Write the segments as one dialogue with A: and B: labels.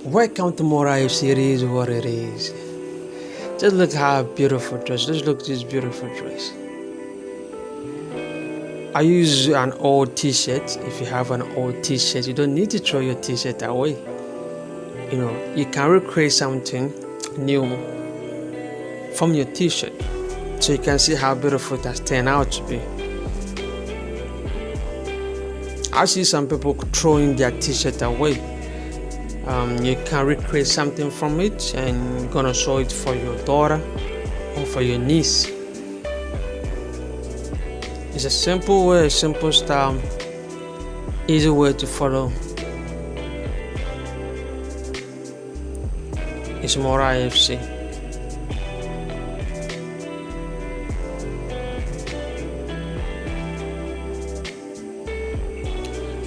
A: Welcome to Mora FC. It is what it is. Just look how beautiful dress. Just look at this beautiful dress. I use an old t-shirt. If you have an old t-shirt, you don't need to throw your t-shirt away. You can recreate something new from your t-shirt. So you can see how beautiful it has turned out to be. I see some people throwing their t-shirt away. You can recreate something from it and you're gonna show it for your daughter or for your niece. It's a simple way, a simple style, easy way to follow. It's Mora FC.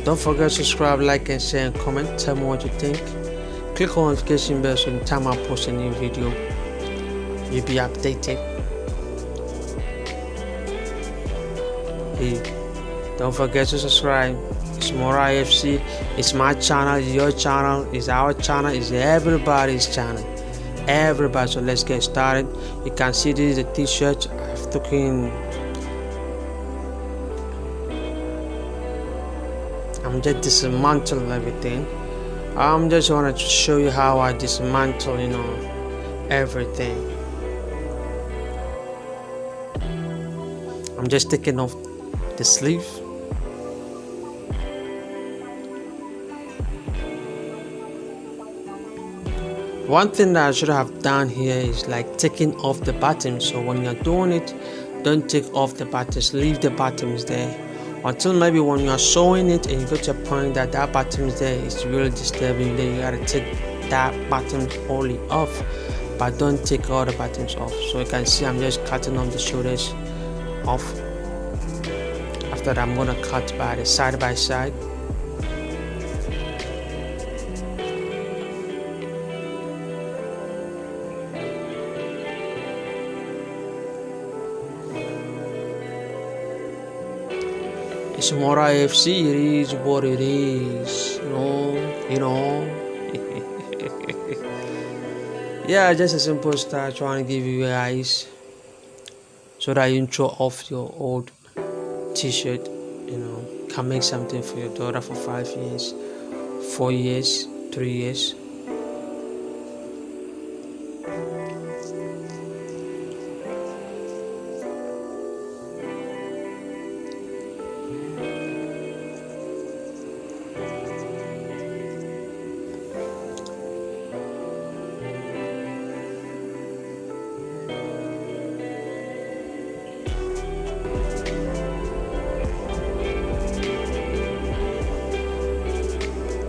A: Don't forget to subscribe, like and share and comment. Tell me what you think. Click on notification bell so anytime I post a new video, you'll be updated. Hey, don't forget to subscribe. It's Mora FC. It's my channel, it's your channel, it's our channel, it's everybody's channel. Everybody, so let's get started. You can see this is a t-shirt I've taken. I'm just dismantle everything. I'm just wanted to show you how I dismantle, everything. I'm just taking off the sleeve. One thing that I should have done here is like taking off the buttons. So when you're doing it, don't take off the buttons, leave the buttons there until maybe when you are showing it and you get to a point that button is there, it's really disturbing. Then you gotta take that button wholly off, but don't take all the buttons off. So you can see I'm just cutting off the shoulders off. After that, I'm gonna cut by the side by side. It's Mora FC, it is what it is, Yeah, just a simple style trying to give you guys so that you can throw off your old t-shirt, can make something for your daughter for 5 years, 4 years, 3 years.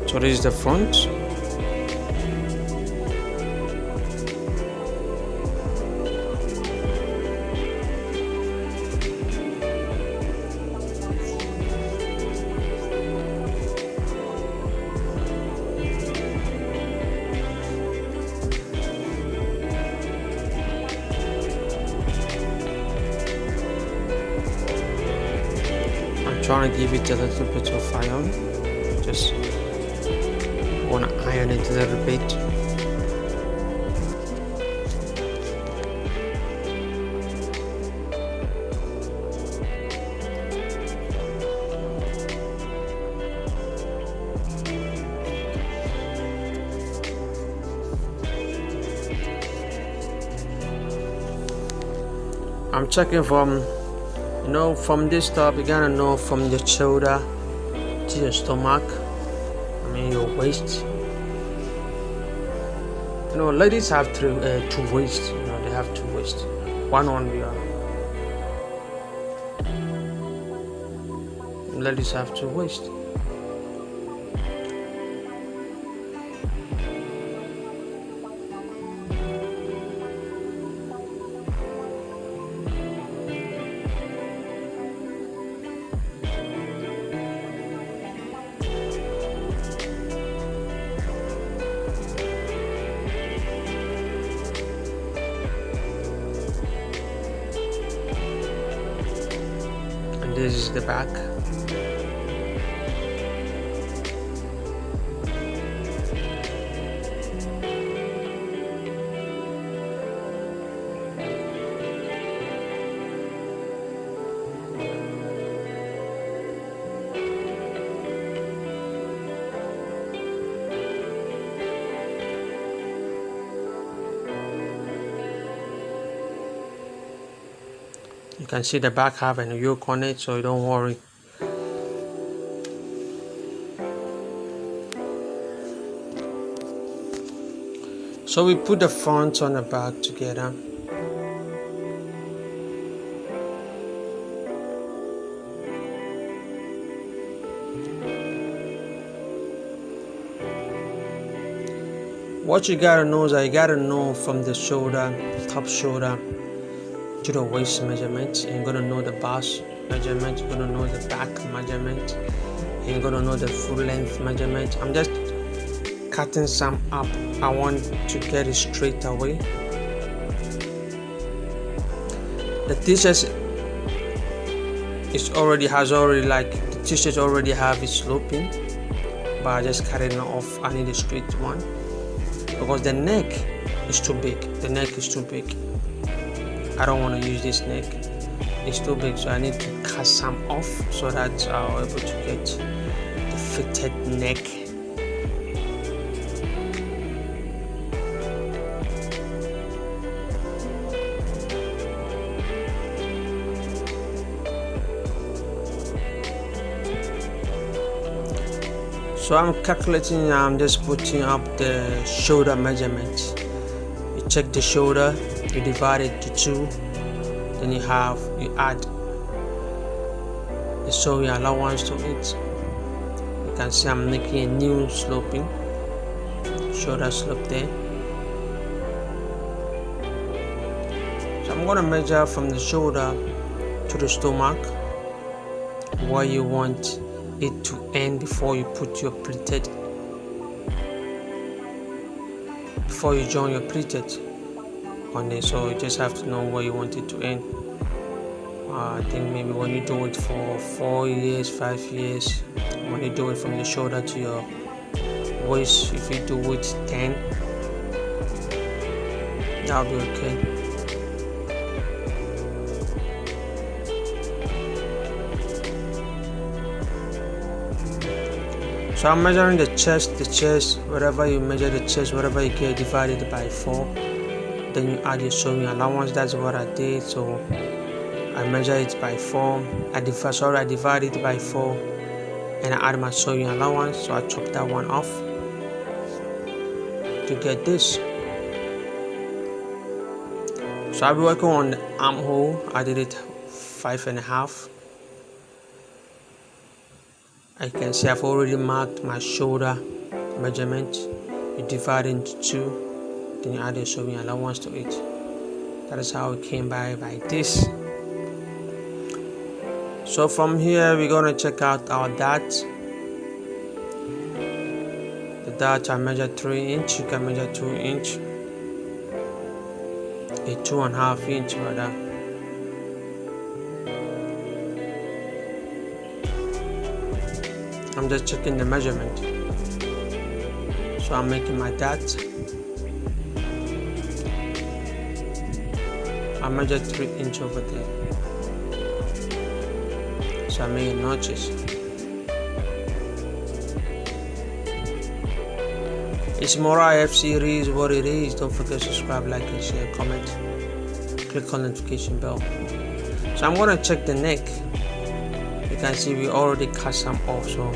A: So this is the front. I'm trying to give it a little bit of iron. Just want to iron it a little bit. I'm checking from this top. You gotta know from your shoulder to your stomach, your waist. Ladies have two waists. They have two waists, one on the other. Ladies have two waists. This is the back. You can see the back having a yoke on it, so don't worry. So we put the front on the back together. What you gotta know is that you gotta know from the shoulder, top shoulder, to the waist measurement. And you're gonna know the bust measurement. You're gonna know the back measurement. And you're gonna know the full length measurement. I'm just cutting some up. I want to get it straight away. The t-shirt the t-shirt already have it sloping, but I just cut it off. I need a straight one because the neck is too big. The neck is too big. I don't want to use this neck. It's too big, so I need to cut some off so that I'll be able to get the fitted neck. So I'm calculating. I'm just putting up the shoulder measurement. You check the shoulder, you divide it to 2, then you add the sewing allowance to it. You can see I'm making a new sloping shoulder slope there. So I'm going to measure from the shoulder to the stomach where you want it to end before you put your pleated, before you join your pleated on it. So you just have to know where you want it to end. I think maybe when you do it for 4 years, 5 years, when you do it from the shoulder to your waist, if you do it 10, that'll be okay. So I'm measuring the chest, wherever you measure the chest, wherever you get, divided by 4. Then you add your sewing allowance. That's what I did. So I measure it by 4. I divide it by 4, and I add my sewing allowance. So I chop that one off to get this. So I'll be working on the armhole. I did it 5.5. I can see I've already marked my shoulder measurement. You divide into 2, then you add your sewing allowance to it. That is how it came by this. So from here we're gonna check out our dart. The dart I measured 3 inch. You can measure 2 inch, a 2.5 inch rather. I'm just checking the measurement. So I'm making my dart. I measured 3 inch over there. So I'm making notches. It's more IF series, what it is. Don't forget to subscribe, like and share, comment. Click on notification bell. So I'm gonna check the neck. You can see we already cut some off, so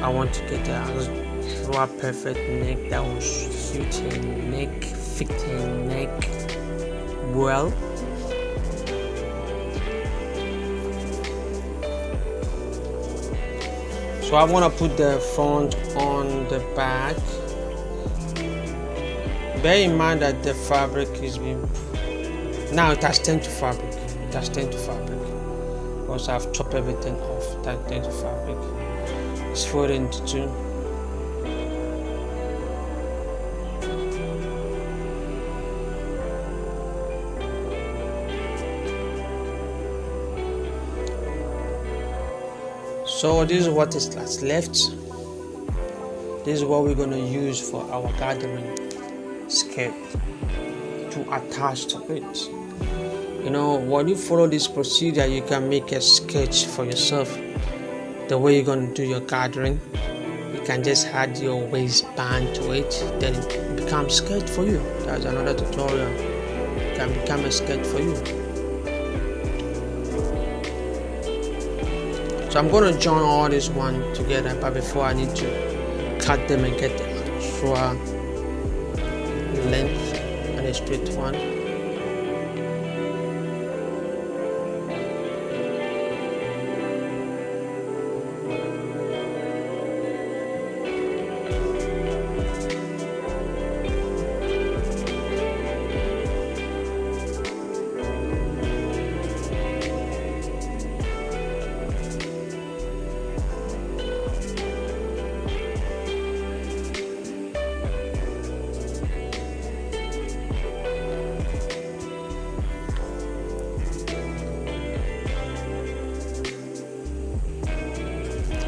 A: I want to get a perfect neck that will suit a neck, fit a neck well. So I want to put the front on the back. Bear in mind that the fabric is being, now it has turned to fabric. It has turned to fabric. Because I've chopped everything off. That turned to fabric. It's folded into 2. So this is what is left. This is what we're going to use for our gathering skirt to attach to it. You know, when you follow this procedure, you can make a sketch for yourself. The way you're going to do your gathering, you can just add your waistband to it, then it becomes skirt for you. That's another tutorial. It can become a skirt for you. So I'm going to join all this one together, but before I need to cut them and get the actual length and a straight one.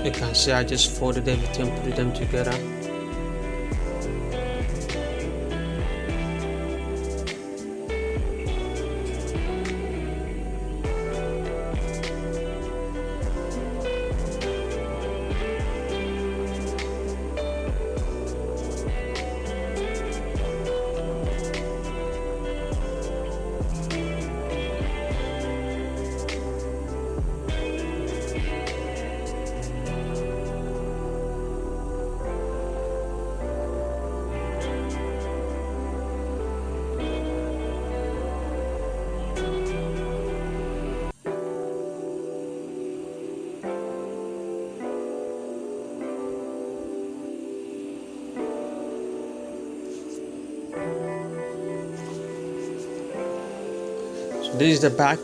A: You can see I just folded everything, put them together. So this is the back.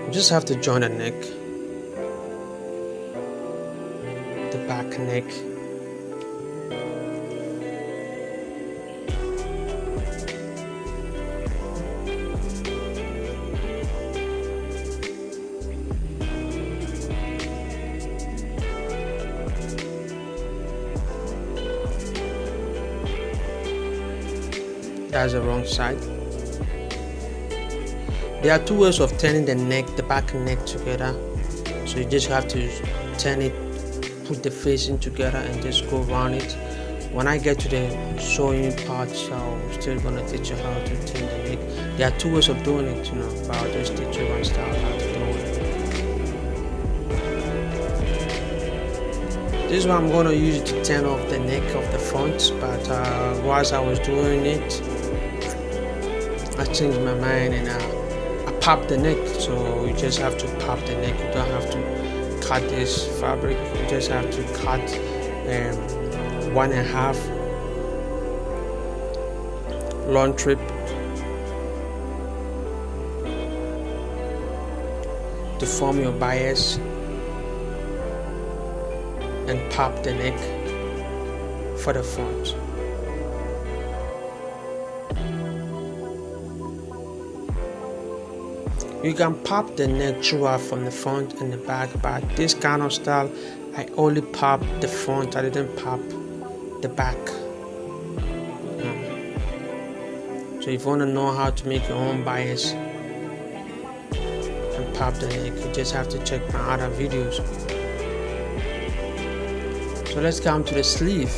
A: You just have to join the neck, the back neck. That's the wrong side. There are two ways of turning the neck, the back neck together. So you just have to turn it, put the facing together and just go around it. When I get to the sewing part, I'm still gonna teach you how to turn the neck. There are two ways of doing it, but I'll just teach you one style how to do it. This is what I'm gonna use to turn off the neck of the front, but whilst I was doing it, I changed my mind and I popped the neck. So you just have to pop the neck. You don't have to cut this fabric. You just have to cut 1.5 long strip to form your bias and pop the neck for the front. You can pop the neck throughout from the front and the back, but this kind of style, I only pop the front, I didn't pop the back. So if you want to know how to make your own bias and pop the neck, you just have to check my other videos. So let's come to the sleeve.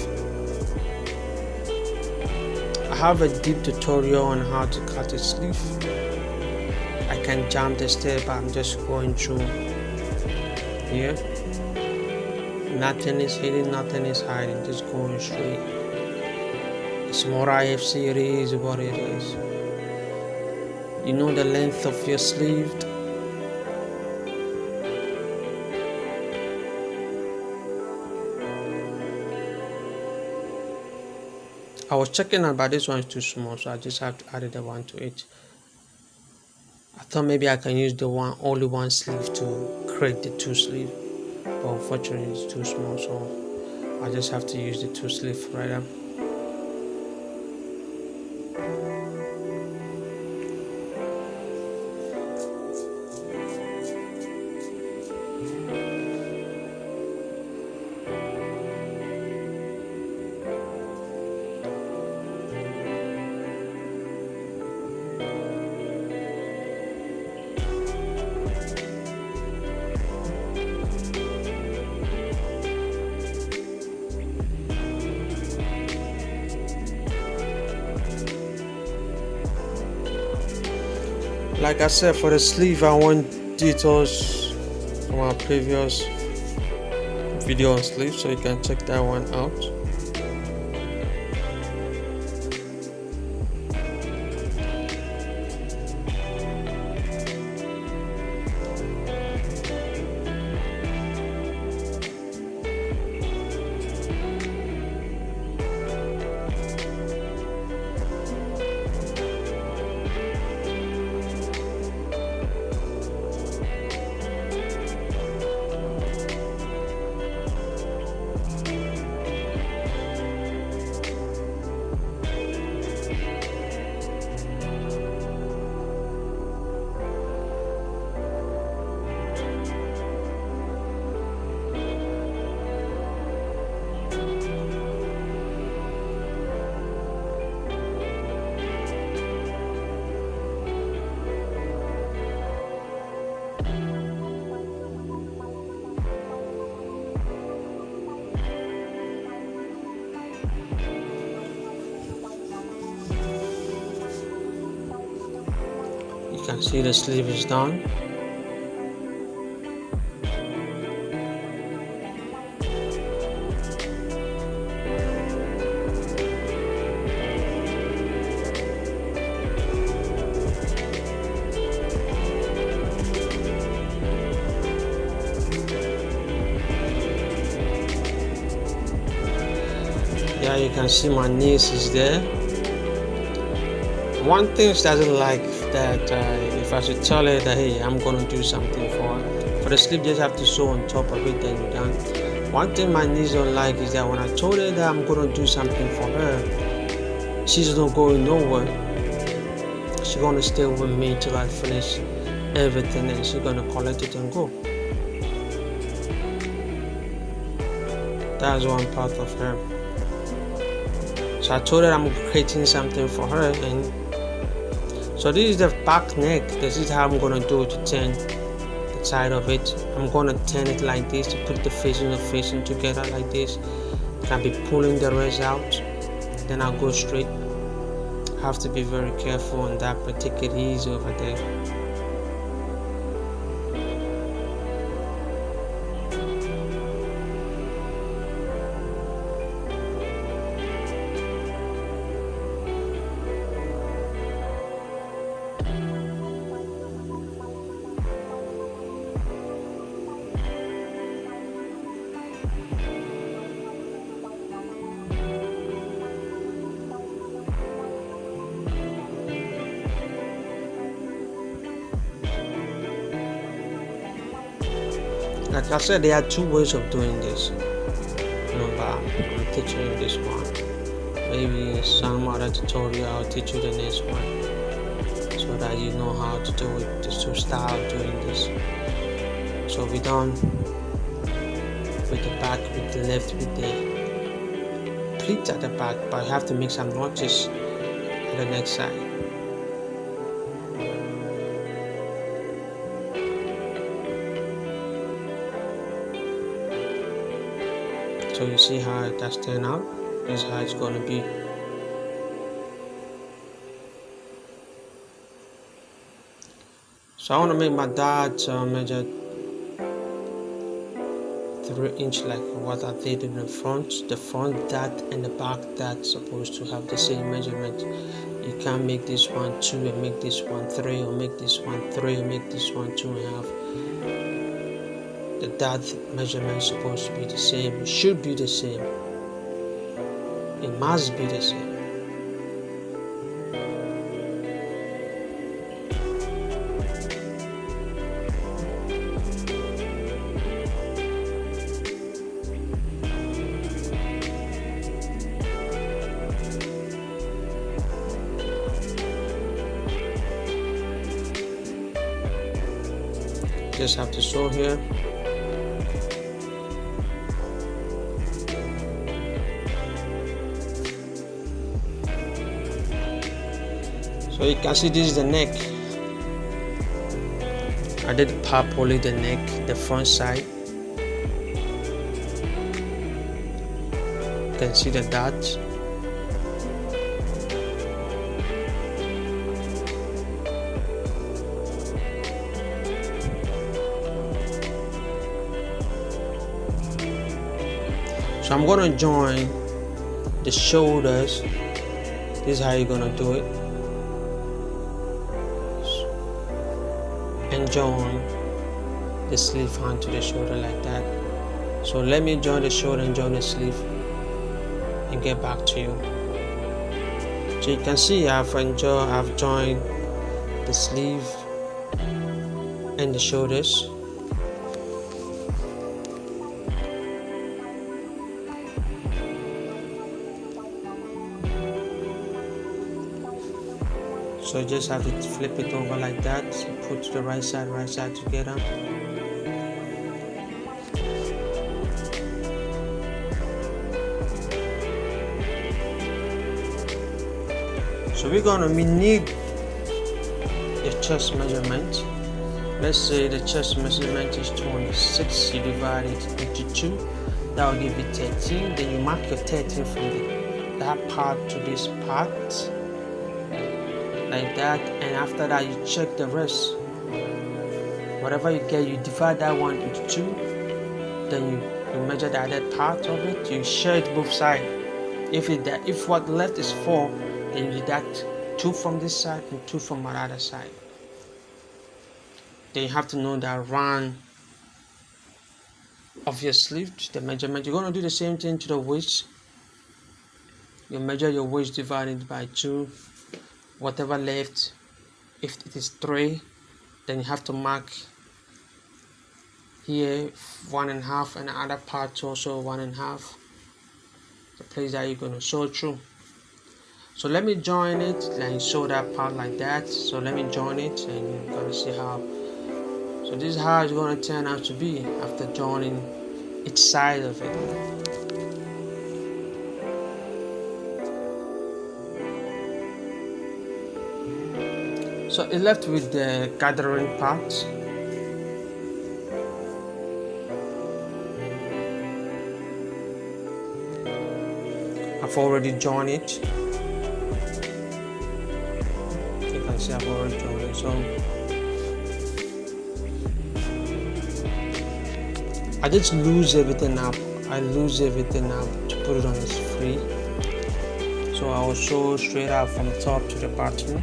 A: I have a deep tutorial on how to cut a sleeve. I can jump the step, I'm just going through here. Nothing is hidden, nothing is hiding, just going straight. It's more IFC, it is what it is. You know the length of your sleeve. I was checking out, but this one is too small, so I just have to add the one to it. I thought maybe I can use the only one sleeve to create the two sleeve, but unfortunately it's too small, so I just have to use the two sleeve right now. Like I said, for the sleeve I want details from our previous video on sleeve, so you can check that one out. You can see the sleeve is done. Yeah, you can see my niece is there. One thing she doesn't like that if I should tell her that hey, I'm gonna do something for her. For the sleeve, just have to sew on top of it, then you're done. One thing my niece don't like is that when I told her that I'm gonna do something for her, she's not going nowhere. She's gonna stay with me till I finish everything, and she's gonna collect it and go. That's one part of her. So I told her I'm creating something for her, and so this is the back neck. This is how I'm gonna do it to turn the side of it. I'm gonna turn it like this to put the facing together like this. Then I'll be pulling the rest out. Then I'll go straight. Have to be very careful on that, but take it easy over there. Like I said, there are two ways of doing this. But I'm teaching you this one. Maybe in some other tutorial I'll teach you the next one, so that you know how to do it, the two style of doing this. So we're done with the back, with the left, with the pleats at the back, but you have to make some notches at the next side. So you see how that's turned out. This is how it's gonna be. So I want to make my dart measure 3 inch, like what I did in the front. The front dart and the back dart supposed to have the same measurement. You can't make this one 2 and make this one 3, or make this one 3 and make this one 2.5. The dart measurement is supposed to be the same. It should be the same. It must be the same. Just have to sew here. So you can see this is the neck. I did purposely the neck, the front side. You can see the dot. So I'm gonna join the shoulders. This is how you're gonna do it, and join the sleeve onto the shoulder like that. So let me join the shoulder and join the sleeve and get back to you. So you can see I've joined the sleeve and the shoulders. So you just have to flip it over like that. So put the right side together. So we need the chest measurement. Let's say the chest measurement is 26. You divide it into 2. That will give you 13. Then you mark your 13 from that part to this part, like that. And after that, you check the rest. Whatever you get, you divide that one into 2. Then you measure the other part of it. You share it both sides. If what left is 4, then you deduct 2 from this side and 2 from the other side. Then you have to know the round of your sleeve, the measurement. You're going to do the same thing to the waist. You measure your waist divided by 2. Whatever left, if it is 3, then you have to mark here 1.5, and the other part also 1.5. The place that you're going to sew through. So let me join it and sew that part like that. So let me join it and you're going to see how. So this is how it's going to turn out to be after joining each side of it. So it left with the gathering part. I've already joined it. You can see I've already joined it. So I just lose everything up. I lose everything up to put it on as free. So I will sew straight out from top to the bottom.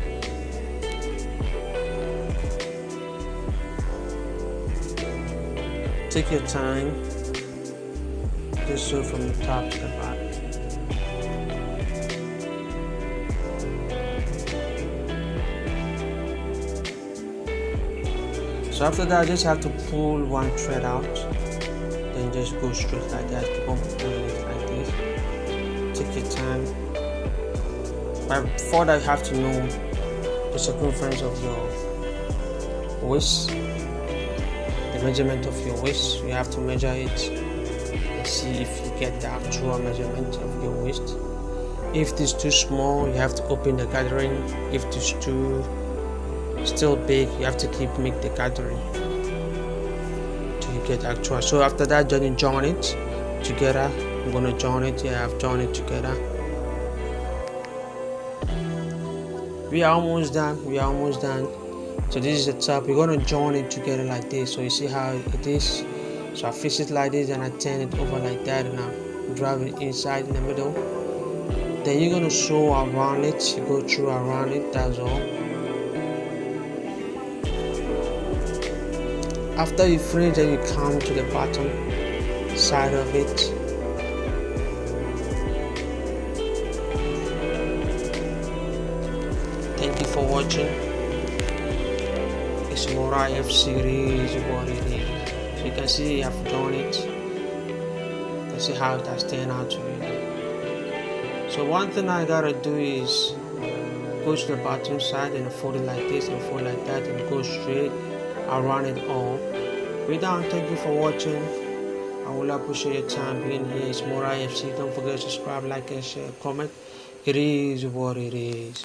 A: Take your time. Just sew from the top to the bottom. So after that, I just have to pull one thread out, then just go straight like that. Keep on pulling it like this. Take your time. But before that, you have to know the circumference of your waist, the measurement of your waist. You have to measure it and see if you get the actual measurement of your waist. If it is too small, you have to open the gathering. If it is still big, you have to make the gathering till you get actual. So after that, join it together. I'm gonna join it. Yeah, I've joined it together. We are almost done. So this is the top. We're gonna join it together like this. So you see how it is. So I fix it like this and I turn it over like that, and I drive it inside in the middle. Then you're gonna sew around it. You go through around it. That's all. After you finish, then you come to the bottom side of it. Thank you for watching. It's Mora F series, what it is. So you can see I've done it. You can see how it has turned out to be. So one thing I gotta do is go to the bottom side and fold it like this and fold like that and go straight around it all. We're done. Thank you for watching. I will appreciate your time being here. It's Mora FC. Don't forget to subscribe, like, and share, comment. It is what it is.